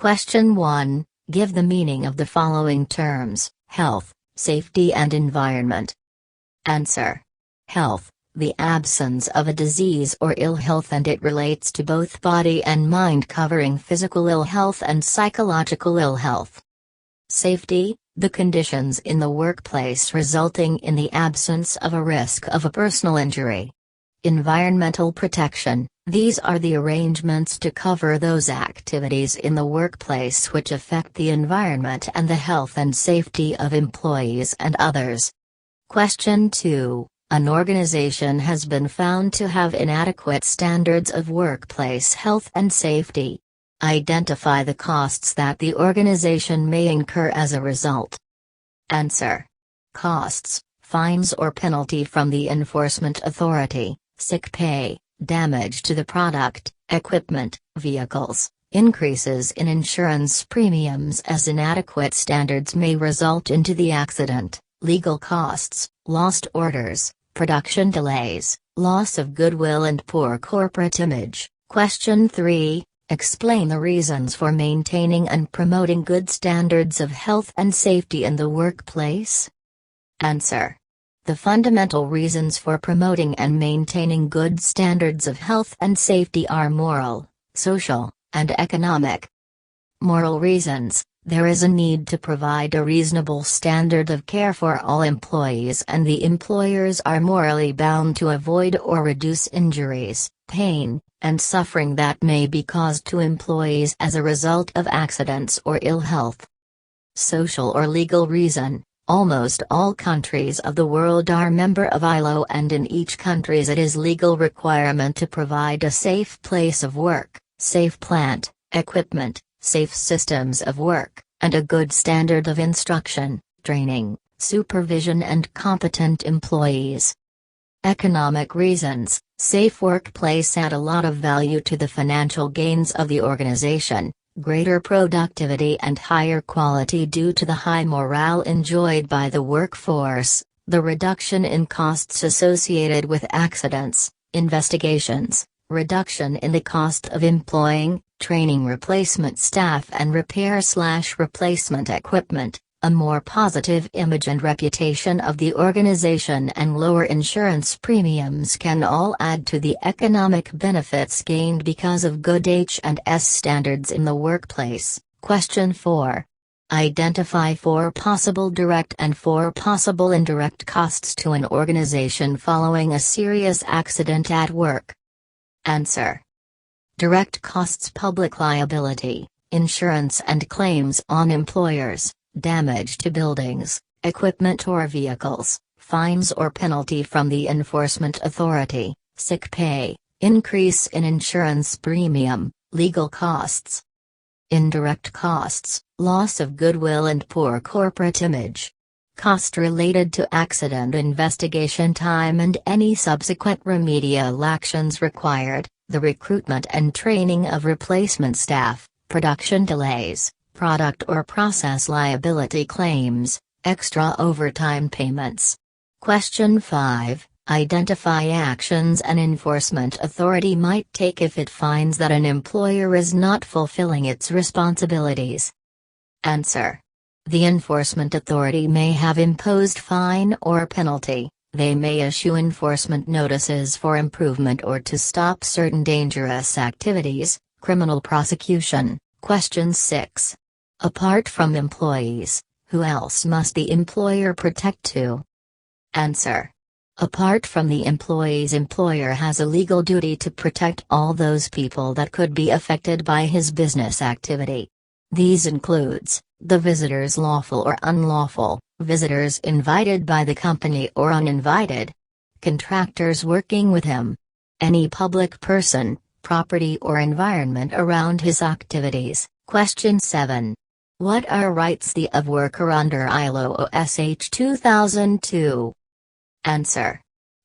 Question 1. Give the meaning of the following terms: health, safety and environment. Answer. Health, the absence of a disease or ill health, and it relates to both body and mind, covering physical ill health and psychological ill health. Safety, the conditions in the workplace resulting in the absence of a risk of a personal injury. Environmental protection, these are the arrangements to cover those activities in the workplace which affect the environment and the health and safety of employees and others. Question 2. An organization has been found to have inadequate standards of workplace health and safety. Identify the costs that the organization may incur as a result. Answer. Costs: fines or penalty from the enforcement authority, sick pay, damage to the product, equipment, vehicles, increases in insurance premiums as inadequate standards may result into the accident, legal costs, lost orders, production delays, loss of goodwill and poor corporate image. Question 3. Explain the reasons for maintaining and promoting good standards of health and safety in the workplace. Answer. The fundamental reasons for promoting and maintaining good standards of health and safety are moral, social, and economic. Moral reasons: there is a need to provide a reasonable standard of care for all employees, and the employers are morally bound to avoid or reduce injuries, pain, and suffering that may be caused to employees as a result of accidents or ill health. Social or legal reason: almost all countries of the world are member of ILO, and in each country it is legal requirement to provide a safe place of work, safe plant, equipment, safe systems of work, and a good standard of instruction, training, supervision and competent employees. Economic reasons: safe workplace add a lot of value to the financial gains of the organization, greater productivity and higher quality due to the high morale enjoyed by the workforce, the reduction in costs associated with accidents, investigations, reduction in the cost of employing, training replacement staff and repair/replacement equipment, a more positive image and reputation of the organization, and lower insurance premiums can all add to the economic benefits gained because of good H&S standards in the workplace. Question 4. Identify 4 possible direct and 4 possible indirect costs to an organization following a serious accident at work. Answer. Direct costs: public liability, insurance and claims on employers, damage to buildings, equipment or vehicles, fines or penalty from the enforcement authority, sick pay, increase in insurance premium, legal costs. Indirect costs: loss of goodwill and poor corporate image. Cost related to accident investigation time and any subsequent remedial actions required, the recruitment and training of replacement staff, production delays, product or process liability claims, extra overtime payments. Question 5. Identify actions an enforcement authority might take if it finds that an employer is not fulfilling its responsibilities. Answer. The enforcement authority may have imposed fine or penalty. They may issue enforcement notices for improvement or to stop certain dangerous activities. Criminal prosecution. Question 6. Apart from employees, who else must the employer protect to? Answer. Apart from the employees, employer has a legal duty to protect all those people that could be affected by his business activity. These includes the visitors, lawful or unlawful, visitors invited by the company or uninvited, contractors working with him, any public person, property or environment around his activities. Question 7. What are rights the of worker under ILO OSH 2002? Answer.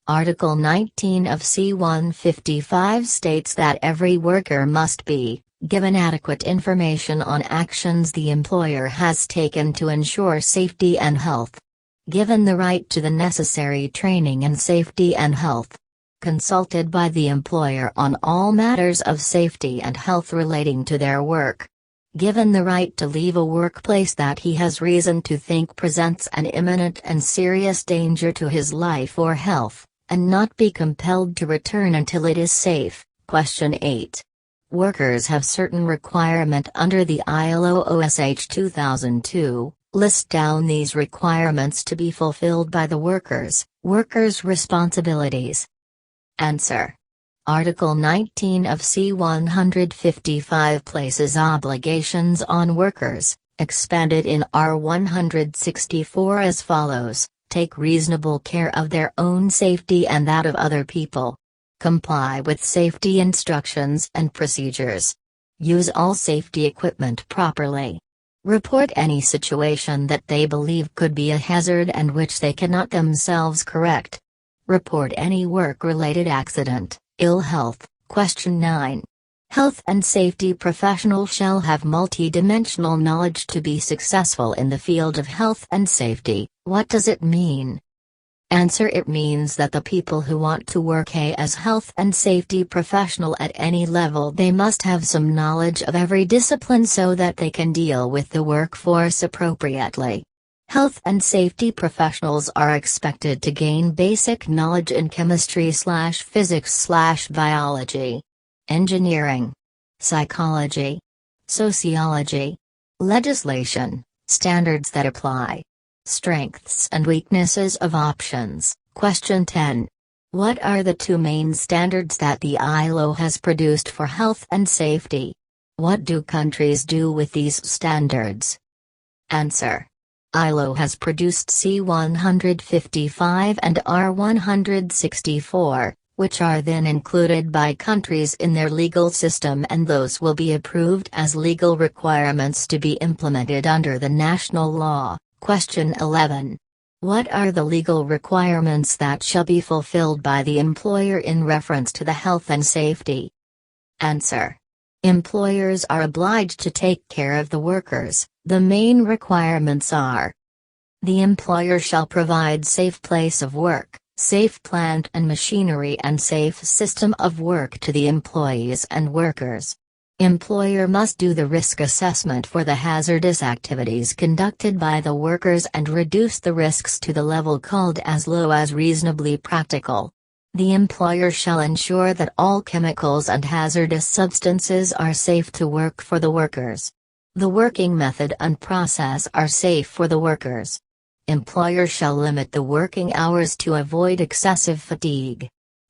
Article 19 of C-155 states that every worker must be given adequate information on actions the employer has taken to ensure safety and health. Given the right to the necessary training in safety and health. Consulted by the employer on all matters of safety and health relating to their work. given the right to leave a workplace that he has reason to think presents an imminent and serious danger to his life or health, and not be compelled to return until it is safe. Question 8. Workers have certain requirement under the ILO OSH 2002. List down these requirements to be fulfilled by the workers. Workers' responsibilities. Answer. Article 19 of C-155 places obligations on workers, expanded in R-164 as follows: take reasonable care of their own safety and that of other people. Comply with safety instructions and procedures. Use all safety equipment properly. Report any situation that they believe could be a hazard and which they cannot themselves correct. Report any work-related accident, ill health. Question 9. Health and safety professionals shall have multidimensional knowledge to be successful in the field of health and safety. What does it mean? Answer. It means that the people who want to work as health and safety professional at any level, they must have some knowledge of every discipline so that they can deal with the workforce appropriately. Health and safety professionals are expected to gain basic knowledge in chemistry/physics/biology, engineering, psychology, sociology, legislation, standards that apply. Strengths and weaknesses of options. Question 10. What are the two main standards that the ILO has produced for health and safety? What do countries do with these standards? Answer. ILO has produced C-155 and R-164, which are then included by countries in their legal system, and those will be approved as legal requirements to be implemented under the national law. Question 11. What are the legal requirements that shall be fulfilled by the employer in reference to the health and safety? Answer. Employers are obliged to take care of the workers. The main requirements are: the employer shall provide safe place of work, safe plant and machinery and safe system of work to the employees and workers. Employer must do the risk assessment for the hazardous activities conducted by the workers and reduce the risks to the level called as low as reasonably practical. The employer shall ensure that all chemicals and hazardous substances are safe to work for the workers. The working method and process are safe for the workers. Employer shall limit the working hours to avoid excessive fatigue.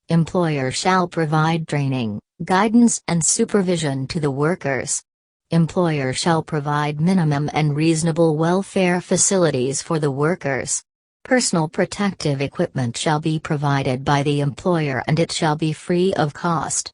Employer shall provide training, guidance and supervision to the workers. Employer shall provide minimum and reasonable welfare facilities for the workers. Personal protective equipment shall be provided by the employer and it shall be free of cost.